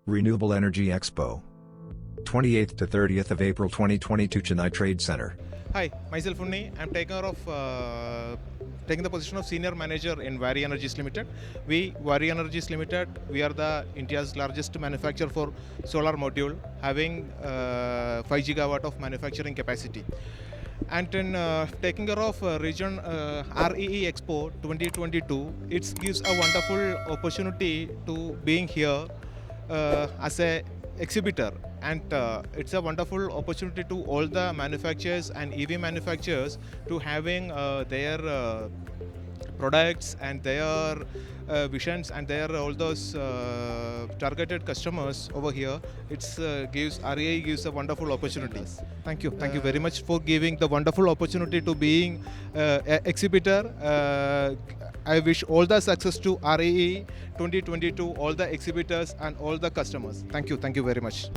Renewable Energy Expo. 28th to 30th of April 2022, Chennai Trade Center. Hi, myself Unni. I'm taking the position of senior manager in Waaree Energies Ltd. Waaree Energies Ltd, we are the India's largest manufacturer for solar module, having 5 gigawatt of manufacturing capacity. And in taking care of region REE Expo 2022, it gives a wonderful opportunity to being here as a exhibitor, and it's a wonderful opportunity to all the manufacturers and EV manufacturers to having their products and their visions and their all those targeted customers over here. It's gives REI gives a wonderful opportunity. Thank you very much for giving the wonderful opportunity to being exhibitor. I wish all the success to REE 2022, all the exhibitors and all the customers. Thank you very much.